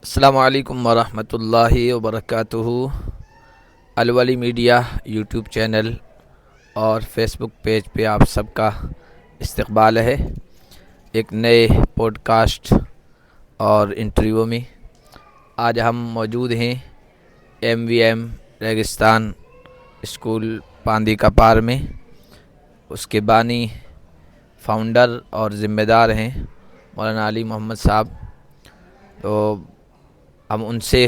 السلام علیکم ورحمۃ اللہ وبرکاتہ۔ الولی میڈیا یوٹیوب چینل اور فیس بک پیج پہ آپ سب کا استقبال ہے ایک نئے پوڈ کاسٹ اور انٹرویو میں۔ آج ہم موجود ہیں MVM ریگستان اسکول پاندی کپار میں۔ اس کے بانی فاؤنڈر اور ذمہ دار ہیں مولانا علی محمد صاحب۔ تو ہم ان سے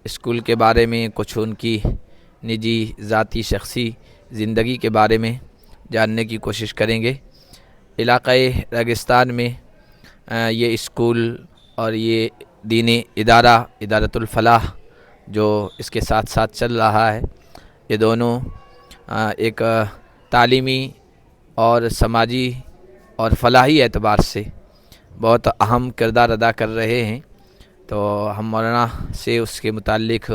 اسکول کے بارے میں، کچھ ان کی نجی ذاتی شخصی زندگی کے بارے میں جاننے کی کوشش کریں گے۔ علاقۂ ریگستان میں یہ اسکول اور یہ دینی ادارۃ الفلاح جو اس کے ساتھ ساتھ چل رہا ہے، یہ دونوں ایک تعلیمی اور سماجی اور فلاحی اعتبار سے بہت اہم کردار ادا کر رہے ہیں۔ تو ہم مولانا سے اس کے متعلق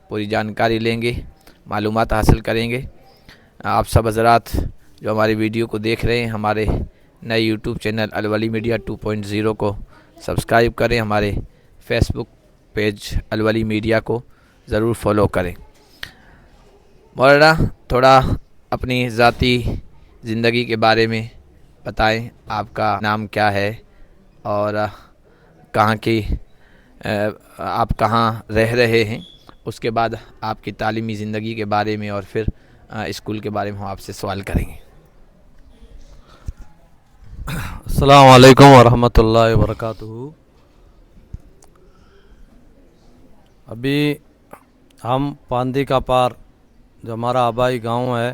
پوری جانکاری لیں گے، معلومات حاصل کریں گے۔ آپ سب حضرات جو ہماری ویڈیو کو دیکھ رہے ہیں، ہمارے نئے یوٹیوب چینل الولی میڈیا 2.0 کو سبسکرائب کریں، ہمارے فیس بک پیج الولی میڈیا کو ضرور فالو کریں۔ مولانا تھوڑا اپنی ذاتی زندگی کے بارے میں بتائیں، آپ کا نام کیا ہے اور آپ کہاں رہ رہے ہیں، اس کے بعد آپ کی تعلیمی زندگی کے بارے میں اور پھر اسکول کے بارے میں ہم آپ سے سوال کریں گے۔ السلام علیکم ورحمۃ اللہ وبرکاتہ۔ ابھی ہم پاندی کا پار جو ہمارا آبائی گاؤں ہے،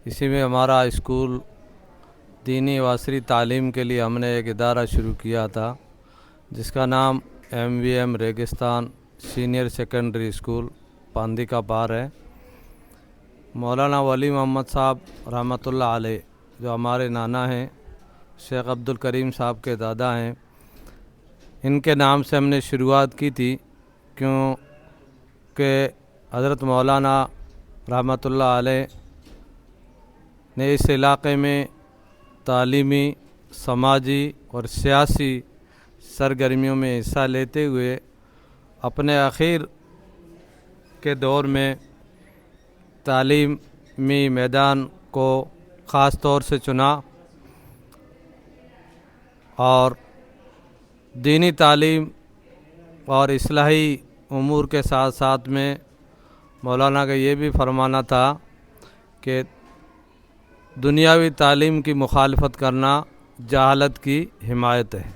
اسی میں ہمارا اسکول دینی و عصری تعلیم کے لیے ہم نے ایک ادارہ شروع کیا تھا جس کا نام MVM ریگستان سینئر سیکنڈری اسکول پاندی کا پار ہے۔ مولانا ولی محمد صاحب رحمۃ اللہ علیہ جو ہمارے نانا ہیں، شیخ عبدالکریم صاحب کے دادا ہیں، ان کے نام سے ہم نے شروعات کی تھی، کیونکہ حضرت مولانا رحمۃ اللہ علیہ نے اس علاقے میں تعلیمی، سماجی اور سیاسی سرگرمیوں میں حصہ لیتے ہوئے اپنے اخیر کے دور میں تعلیمی میدان کو خاص طور سے چنا اور دینی تعلیم اور اصلاحی امور کے ساتھ ساتھ میں مولانا کا یہ بھی فرمانا تھا کہ دنیاوی تعلیم کی مخالفت کرنا جہالت کی حمایت ہے۔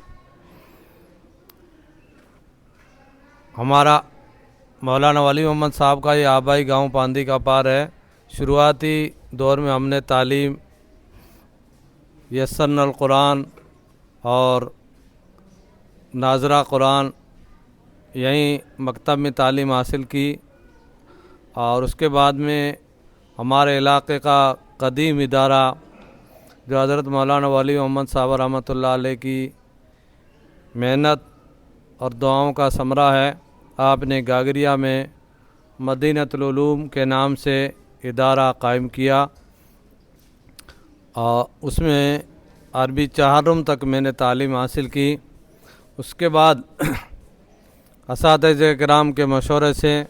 ہمارا مولانا ولی محمد صاحب کا یہ آبائی گاؤں پاندی کا پار ہے۔ شروعاتی دور میں ہم نے تعلیم یسرنا القرآن اور ناظرہ قرآن یہیں مکتب میں تعلیم حاصل کی، اور اس کے بعد میں ہمارے علاقے کا قدیم ادارہ جو حضرت مولانا ولی محمد صاحب رحمۃ اللہ علیہ کی محنت اور دعاؤں کا ثمرہ ہے، آپ نے گاگریہ میں مدینۃ العلوم کے نام سے ادارہ قائم کیا، اور اس میں عربی چہارم تک میں نے تعلیم حاصل کی۔ اس کے بعد اساتذہ کرام کے مشورے سے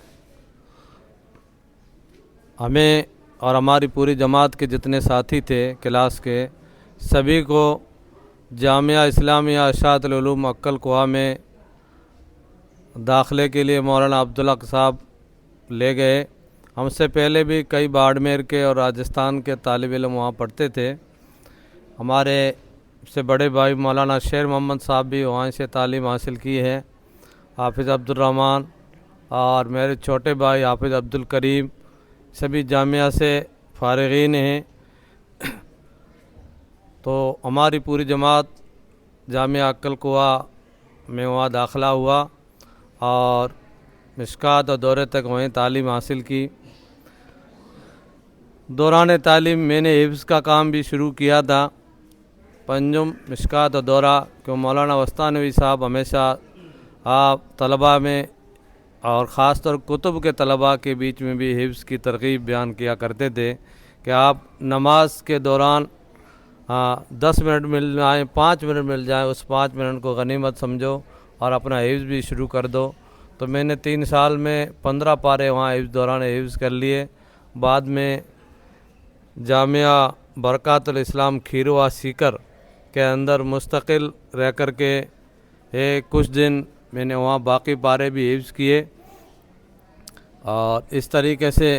ہمیں اور ہماری پوری جماعت کے جتنے ساتھی تھے کلاس کے، سبھی کو جامعہ اسلامیہ اشاعت العلوم اکل کوہ میں داخلے کے لیے مولانا عبدالحق صاحب لے گئے۔ ہم سے پہلے بھی کئی باڑمیر کے اور راجستھان کے طالب علم وہاں پڑھتے تھے۔ ہمارے سے بڑے بھائی مولانا شیر محمد صاحب بھی وہاں سے تعلیم حاصل کی ہے، حافظ عبدالرحمن، اور میرے چھوٹے بھائی حافظ عبدالکریم سبھی جامعہ سے فارغین ہیں۔ تو ہماری پوری جماعت جامعہ اکل کوہ میں وہاں داخلہ ہوا اور مشکات اور دورے تک وہیں تعلیم حاصل کی۔ دوران تعلیم میں نے حفظ کا کام بھی شروع کیا تھا، پنجم، مشکات اور دورہ، کہ مولانا وسطانوی صاحب ہمیشہ آپ طلباء میں اور خاص طور کتب کے طلباء کے بیچ میں بھی حفظ کی ترغیب بیان کیا کرتے تھے کہ آپ نماز کے دوران 10 منٹ مل جائیں، 5 منٹ مل جائیں، اس 5 منٹ کو غنیمت سمجھو اور اپنا حفظ بھی شروع کر دو۔ تو میں نے 3 سال میں 15 پارے وہاں دوران حفظ کر لیے. بعد میں جامعہ برکات الاسلام کھیروا سیکر کے اندر مستقل رہ کر کے کچھ دن میں نے وہاں باقی پارے بھی حفظ کیے. اور اس طریقے سے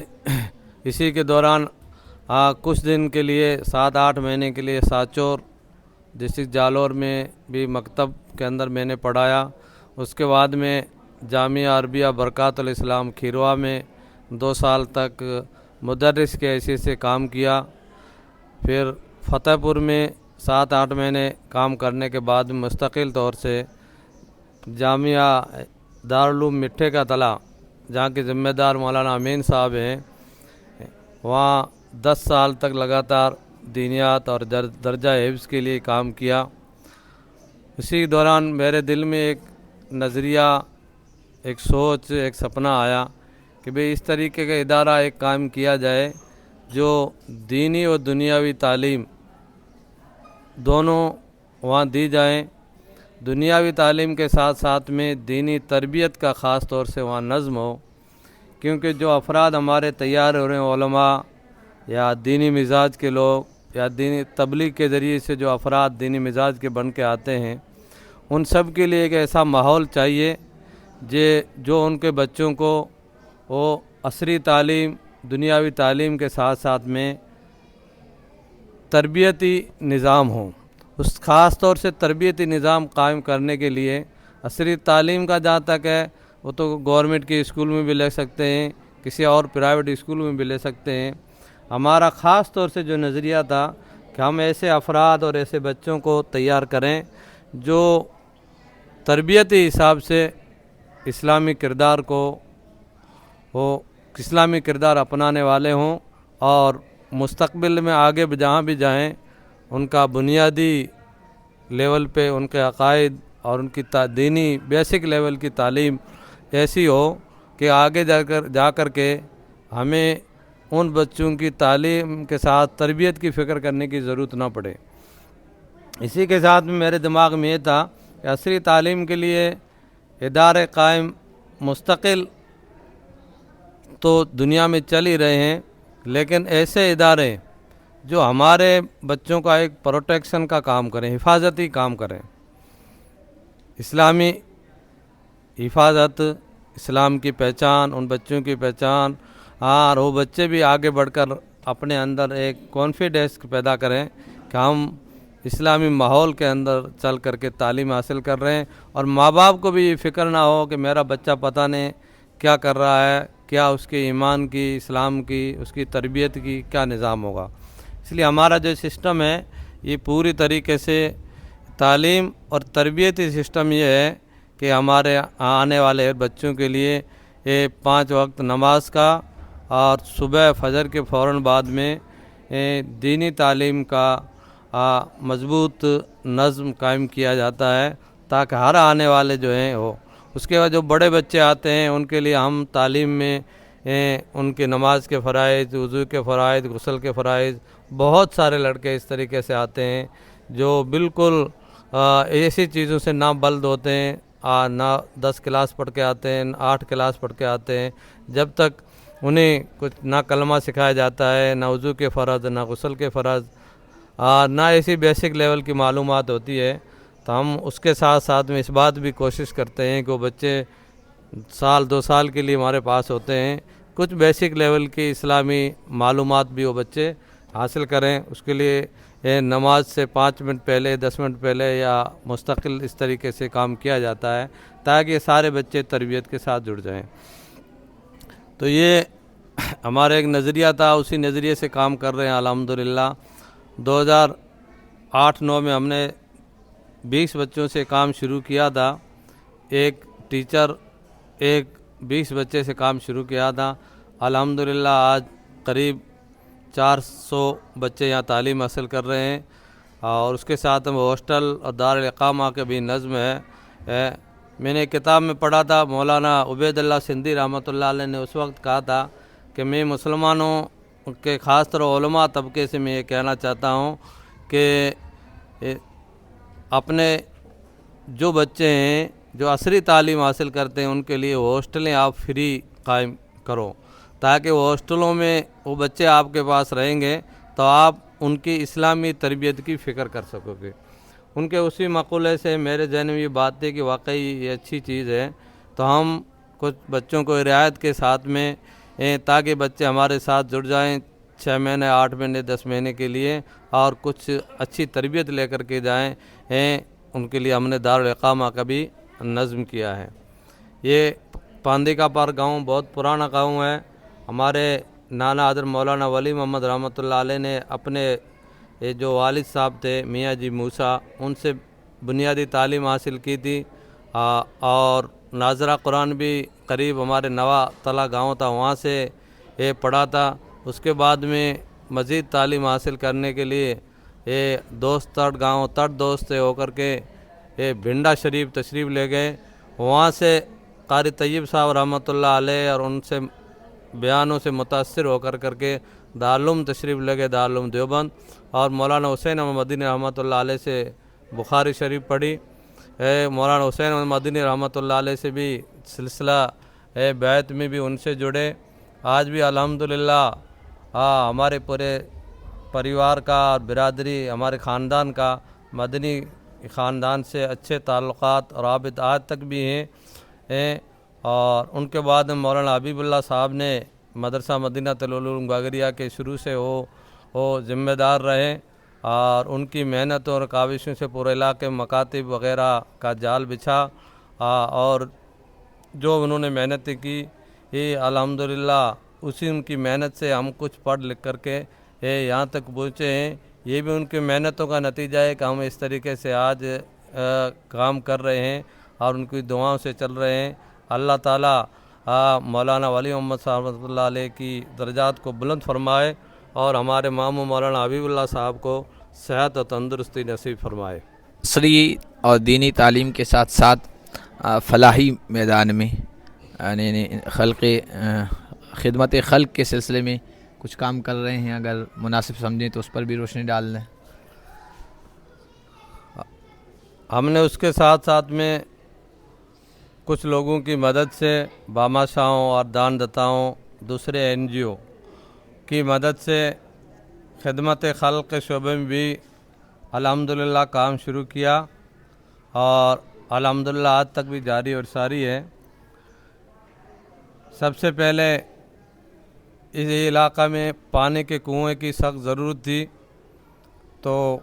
اسی کے دوران کچھ دن کے لیے 7-8 مہینے کے لیے ساچور ڈسٹرکٹ جالور میں بھی مکتب کے اندر میں نے پڑھایا. اس کے بعد میں جامعہ عربیہ برکات الاسلام کھیروا میں 2 سال تک مدرس کے حیثیت سے کام کیا. پھر فتح پور میں 7-8 مہینے کام کرنے کے بعد مستقل طور سے جامعہ دارالعلوم مٹھے کا تلا جہاں کے ذمہ دار مولانا امین صاحب ہیں، وہاں 10 سال تک لگاتار دینیات اور درجہ حفظ کے لیے کام کیا. اسی دوران میرے دل میں ایک نظریہ، ایک سوچ، ایک سپنا آیا کہ بھئی اس طریقے کا ادارہ ایک قائم کیا جائے جو دینی و دنیاوی تعلیم دونوں وہاں دی جائیں. دنیاوی تعلیم کے ساتھ ساتھ میں دینی تربیت کا خاص طور سے وہاں نظم ہو، کیونکہ جو افراد ہمارے تیار ہو رہے ہیں، علماء یا دینی مزاج کے لوگ یا دینی تبلیغ کے ذریعے سے جو افراد دینی مزاج کے بن کے آتے ہیں، ان سب کے لیے ایک ایسا ماحول چاہیے جو ان کے بچوں کو وہ عصری تعلیم، دنیاوی تعلیم کے ساتھ ساتھ میں تربیتی نظام ہوں. اس خاص طور سے تربیتی نظام قائم کرنے کے لیے عصری تعلیم کا جہاں تک ہے وہ تو گورنمنٹ کے اسکول میں بھی لے سکتے ہیں، کسی اور پرائیویٹ اسکول میں بھی لے سکتے ہیں. ہمارا خاص طور سے جو نظریہ تھا کہ ہم ایسے افراد اور ایسے بچوں کو تیار کریں جو تربیتی حساب سے اسلامی کردار اسلامی کردار اپنانے والے ہوں، اور مستقبل میں آگے جہاں بھی جائیں ان کا بنیادی لیول پہ ان کے عقائد اور ان کی دینی بیسک لیول کی تعلیم ایسی ہو کہ آگے جا کر کے ہمیں ان بچوں کی تعلیم کے ساتھ تربیت کی فکر کرنے کی ضرورت نہ پڑے. اسی کے ساتھ میں میرے دماغ میں یہ تھا کہ عصری تعلیم کے لیے ادارے قائم مستقل تو دنیا میں چل ہی رہے ہیں، لیکن ایسے ادارے جو ہمارے بچوں کا ایک پروٹیکشن کا کام کریں، حفاظتی کام کریں، اسلامی حفاظت، اسلام کی پہچان، ان بچوں کی پہچان، اور وہ بچے بھی آگے بڑھ کر اپنے اندر ایک کانفیڈنس پیدا کریں کہ ہم اسلامی ماحول کے اندر چل کر کے تعلیم حاصل کر رہے ہیں، اور ماں باپ کو بھی یہ فکر نہ ہو کہ میرا بچہ پتہ نہیں کیا کر رہا ہے، کیا اس کے ایمان کی، اسلام کی، اس کی تربیت کی کیا نظام ہوگا. اس لیے ہمارا جو سسٹم ہے یہ پوری طریقے سے تعلیم اور تربیتی سسٹم یہ ہے کہ ہمارے آنے والے بچوں کے لیے یہ 5 وقت نماز کا اور صبح فجر کے فوراً بعد میں دینی تعلیم کا مضبوط نظم قائم کیا جاتا ہے تاکہ ہر آنے والے جو ہیں وہ. اس کے بعد جو بڑے بچے آتے ہیں ان کے لیے ہم تعلیم میں ان کی نماز کے فرائض، وضو کے فرائض، غسل کے فرائض، بہت سارے لڑکے اس طریقے سے آتے ہیں جو بالکل ایسی چیزوں سے نہ بلد ہوتے ہیں، نہ 10 کلاس پڑھ کے آتے ہیں، 8 کلاس پڑھ کے آتے ہیں. جب تک انہیں کچھ نہ کلمہ سکھایا جاتا ہے، نہ وضو کے فرض، نہ غسل کے فرض، نہ ایسی بیسک لیول کی معلومات ہوتی ہے، تو ہم اس کے ساتھ ساتھ میں اس بات بھی کوشش کرتے ہیں کہ وہ بچے 1-2 سال کے لیے ہمارے پاس ہوتے ہیں، کچھ بیسک لیول کی اسلامی معلومات بھی وہ بچے حاصل کریں. اس کے لیے نماز سے 5 منٹ پہلے، 10 منٹ پہلے یا مستقل اس طریقے سے کام کیا جاتا ہے تاکہ یہ سارے بچے تربیت کے ساتھ جڑ جائیں. تو یہ ہمارا ایک نظریہ تھا، اسی نظریے سے کام کر رہے ہیں الحمدللہ. 2008-9 میں ہم نے 20 بچوں سے کام شروع کیا تھا. ایک ٹیچر 20 بچے سے کام شروع کیا تھا. الحمدللہ آج قریب 400 بچے یہاں تعلیم حاصل کر رہے ہیں، اور اس کے ساتھ ہم ہاسٹل اور دارالاقامہ کے بھی نظم ہے. میں نے کتاب میں پڑھا تھا، مولانا عبید اللہ سندھی رحمۃ اللہ علیہ نے اس وقت کہا تھا کہ میں مسلمانوں کے خاص طور علماء طبقے سے میں یہ کہنا چاہتا ہوں کہ اپنے جو بچے ہیں جو عصری تعلیم حاصل کرتے ہیں ان کے لیے ہاسٹلیں آپ فری قائم کرو، تاکہ وہ ہاسٹلوں میں وہ بچے آپ کے پاس رہیں گے تو آپ ان کی اسلامی تربیت کی فکر کر سکو گے۔ ان کے اسی مقولے سے میرے ذہن میں یہ بات تھی کہ واقعی یہ اچھی چیز ہے، تو ہم کچھ بچوں کو رعایت کے ساتھ میں تاکہ بچے ہمارے ساتھ جڑ جائیں 6 مہینے 8 مہینے 10 مہینے کے لیے، اور کچھ اچھی تربیت لے کر کے جائیں، ان کے لیے ہم نے دارالاقامہ کا بھی نظم کیا ہے۔ یہ پاندی کا پار گاؤں بہت پرانا گاؤں ہے۔ ہمارے نانا حضرت مولانا ولی محمد رحمۃ اللہ علیہ نے اپنے جو والد صاحب تھے میاں جی موسیٰ، ان سے بنیادی تعلیم حاصل کی تھی، اور ناظرہ قرآن بھی قریب ہمارے نوا تلا گاؤں تھا، وہاں سے یہ پڑھا تھا۔ اس کے بعد میں مزید تعلیم حاصل کرنے کے لیے یہ دوست تڑ گاؤں تڑ دوست سے ہو کر کے یہ بھنڈا شریف تشریف لے گئے۔ وہاں سے قاری طیب صاحب رحمۃ اللہ علیہ اور ان سے بیانوں سے متاثر ہو کر کے دارالعلوم تشریف لے گئے، دارالعلوم دیوبند، اور مولانا حسین احمد مدنی رحمۃ اللہ علیہ سے بخاری شریف پڑھی۔ مولانا حسین احمد مدنی رحمۃ اللہ علیہ سے بھی سلسلہ بیعت میں بھی ان سے جڑے۔ آج بھی الحمدللہ ہمارے پورے پریوار کا اور برادری ہمارے خاندان کا مدنی خاندان سے اچھے تعلقات اور رابط آج تک بھی ہیں۔ اور ان کے بعد مولانا حبیب اللہ صاحب نے مدرسہ مدینہ العلوم گاگریہ کے شروع سے وہ ذمہ دار رہے، اور ان کی محنت اور کاوشوں سے پورے علاقے مکاتب وغیرہ کا جال بچھا، اور جو انہوں نے محنت کی یہ الحمدللہ اسی ان کی محنت سے ہم کچھ پڑھ لکھ کر کے یہاں تک پہنچے ہیں۔ یہ بھی ان کی محنتوں کا نتیجہ ہے کہ ہم اس طریقے سے آج کام کر رہے ہیں اور ان کی دعاؤں سے چل رہے ہیں۔ اللہ تعالیٰ مولانا ولی محمد صاحب رحمۃ اللہ علیہ کی درجات کو بلند فرمائے، اور ہمارے ماموں مولانا حبیب اللہ صاحب کو صحت و تندرستی نصیب فرمائے۔ عصری اور دینی تعلیم کے ساتھ ساتھ فلاحی میدان میں یعنی خدمت خلق کے سلسلے میں کچھ کام کر رہے ہیں، اگر مناسب سمجھیں تو اس پر بھی روشنی ڈال لیں۔ ہم نے اس کے ساتھ ساتھ میں کچھ لوگوں کی مدد سے باماشاؤں اور دان دتاؤں دوسرے NGO کی مدد سے خدمت خلق کے شعبے میں بھی الحمدللہ کام شروع کیا، اور الحمدللہ آج تک بھی جاری اور ساری ہے۔ سب سے پہلے اس علاقہ میں پانی کے کنویں کی سخت ضرورت تھی، تو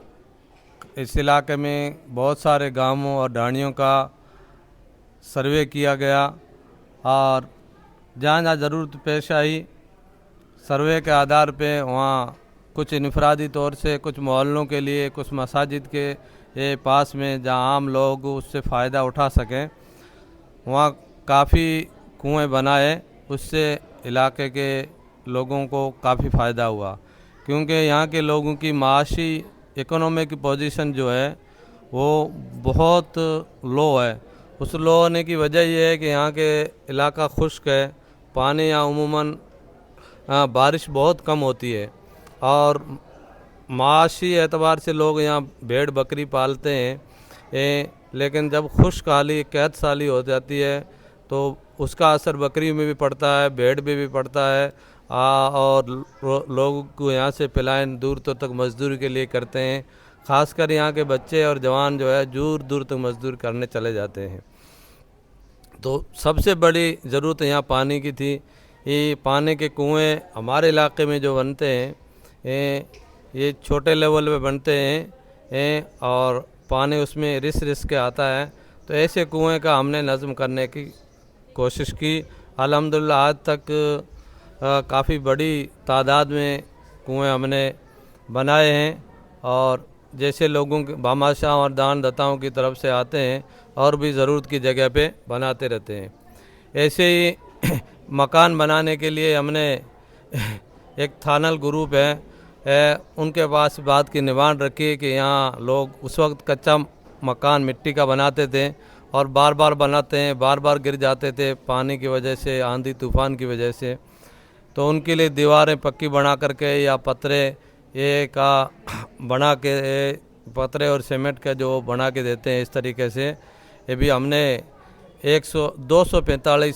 اس علاقے میں بہت سارے گاؤں اور ڈھانیوں کا سروے کیا گیا، اور جہاں جہاں ضرورت پیش آئی سروے کے آدھار پہ وہاں کچھ انفرادی طور سے کچھ محلوں کے لیے، کچھ مساجد کے پاس میں جہاں عام لوگ اس سے فائدہ اٹھا سکیں وہاں کافی کنویں بنائے۔ اس سے علاقے کے لوگوں کو کافی فائدہ ہوا، کیونکہ یہاں کے لوگوں کی معاشی اکنامک پوزیشن جو ہے وہ بہت لو ہے۔ اس لو ہونے کی وجہ یہ ہے کہ یہاں کے علاقہ خشک ہے، پانی یہاں عموماً بارش بہت کم ہوتی ہے، اور معاشی اعتبار سے لوگ یہاں بھیڑ بکری پالتے ہیں، لیکن جب خشک حالی قحط سالی ہو جاتی ہے تو اس کا اثر بکری میں بھی پڑتا ہے، بھیڑ میں بھی پڑتا ہے، اور لوگوں کو یہاں سے پلائن دور تک مزدوری کے لیے کرتے ہیں۔ خاص کر یہاں کے بچے اور جوان جو ہے دور تک مزدور کرنے چلے جاتے ہیں۔ تو سب سے بڑی ضرورت یہاں پانی کی تھی۔ یہ پانی کے کنویں ہمارے علاقے میں جو بنتے ہیں یہ چھوٹے لیول پہ بنتے ہیں، اور پانی اس میں رس کے آتا ہے، تو ایسے کنویں کا ہم نے نظم کرنے کی کوشش کی۔ الحمدللہ آج تک کافی بڑی تعداد میں کنویں ہم نے بنائے ہیں، اور جیسے لوگوں کے باماشاؤں اور دان دتاؤں کی طرف سے آتے ہیں اور بھی ضرورت کی جگہ پہ بناتے رہتے ہیں۔ ایسے ہی مکان بنانے کے لیے ہم نے ایک تھانل گروپ ہے، ان کے پاس بات کی نبھان رکھی کہ یہاں لوگ اس وقت کچا مکان مٹی کا بناتے تھے اور بار بار بناتے ہیں، بار بار گر جاتے تھے پانی کی وجہ سے، آندھی طوفان کی وجہ سے، تو ان کے لیے دیواریں پکی بنا کر کے یا پترے کا بنا کے، پترے اور سیمنٹ کا جو بنا کے دیتے ہیں، اس طریقے سے یہ بھی ہم نے 245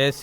SC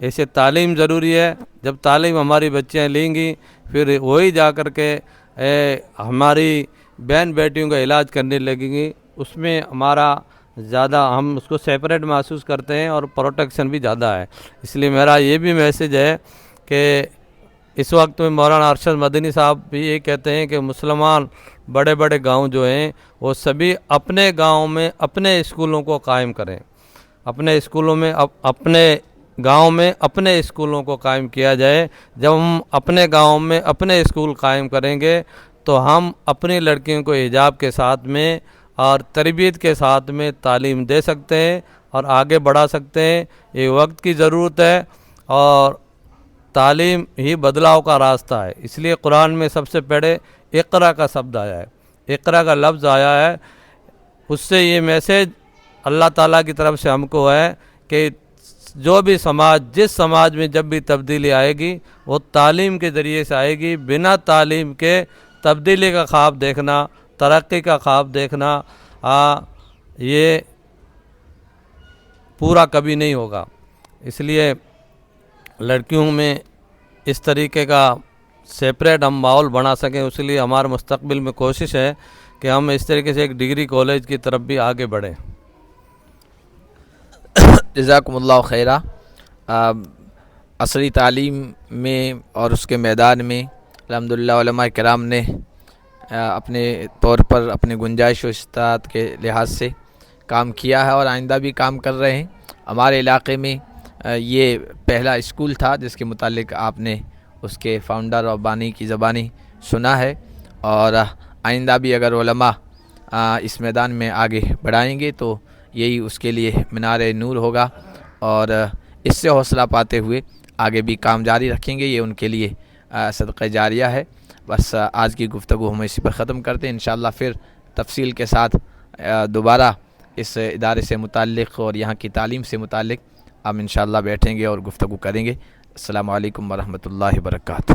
ایسے تعلیم ضروری ہے. جب تعلیم ہماری بچیاں لیں گی پھر وہی جا کر کے ہماری بہن بیٹیوں کا علاج کرنے لگیں گی. اس میں ہمارا زیادہ ہم اس کو سیپریٹ محسوس کرتے ہیں اور پروٹیکشن بھی زیادہ ہے. اس لیے میرا یہ بھی میسیج ہے کہ اس وقت میں مولانا ارشد مدنی صاحب بھی یہ کہتے ہیں کہ مسلمان بڑے بڑے گاؤں جو ہیں وہ سبھی اپنے گاؤں میں اپنے اسکولوں کو قائم کریں. اپنے اسکولوں میں اپنے گاؤں میں اپنے اسکولوں کو قائم کیا جائے. جب ہم اپنے گاؤں میں اپنے اسکول قائم کریں گے تو ہم اپنی لڑکیوں کو حجاب کے ساتھ میں اور تربیت کے ساتھ میں تعلیم دے سکتے ہیں اور آگے بڑھا سکتے ہیں. یہ وقت کی ضرورت ہے اور تعلیم ہی بدلاؤ کا راستہ ہے. اس لیے قرآن میں سب سے پہلے اقرا کا شبد آیا ہے, اقرا کا لفظ آیا ہے. اس سے یہ میسیج اللہ تعالیٰ کی طرف سے ہم کو ہے کہ جو بھی سماج, جس سماج میں جب بھی تبدیلی آئے گی وہ تعلیم کے ذریعے سے آئے گی. بنا تعلیم کے تبدیلی کا خواب دیکھنا, ترقی کا خواب دیکھنا یہ پورا کبھی نہیں ہوگا. اس لیے لڑکیوں میں اس طریقے کا سیپریٹ ہم ماحول بنا سکیں. اس لیے ہمارے مستقبل میں کوشش ہے کہ ہم اس طریقے سے ایک ڈگری کالج کی طرف بھی آگے بڑھیں. جزاکم اللہ خیرہ. عصری تعلیم میں اور اس کے میدان میں الحمدللہ علماء کرام نے اپنے طور پر اپنے گنجائش و استطاعت کے لحاظ سے کام کیا ہے اور آئندہ بھی کام کر رہے ہیں. ہمارے علاقے میں یہ پہلا اسکول تھا جس کے متعلق آپ نے اس کے فاؤنڈر اور بانی کی زبانی سنا ہے, اور آئندہ بھی اگر علماء اس میدان میں آگے بڑھائیں گے تو یہی اس کے لیے مینار نور ہوگا, اور اس سے حوصلہ پاتے ہوئے آگے بھی کام جاری رکھیں گے. یہ ان کے لیے صدقہ جاریہ ہے. بس آج کی گفتگو ہم اسی پر ختم کرتے ہیں. انشاءاللہ پھر تفصیل کے ساتھ دوبارہ اس ادارے سے متعلق اور یہاں کی تعلیم سے متعلق ہم انشاءاللہ بیٹھیں گے اور گفتگو کریں گے. السلام علیکم ورحمۃ اللہ وبرکاتہ.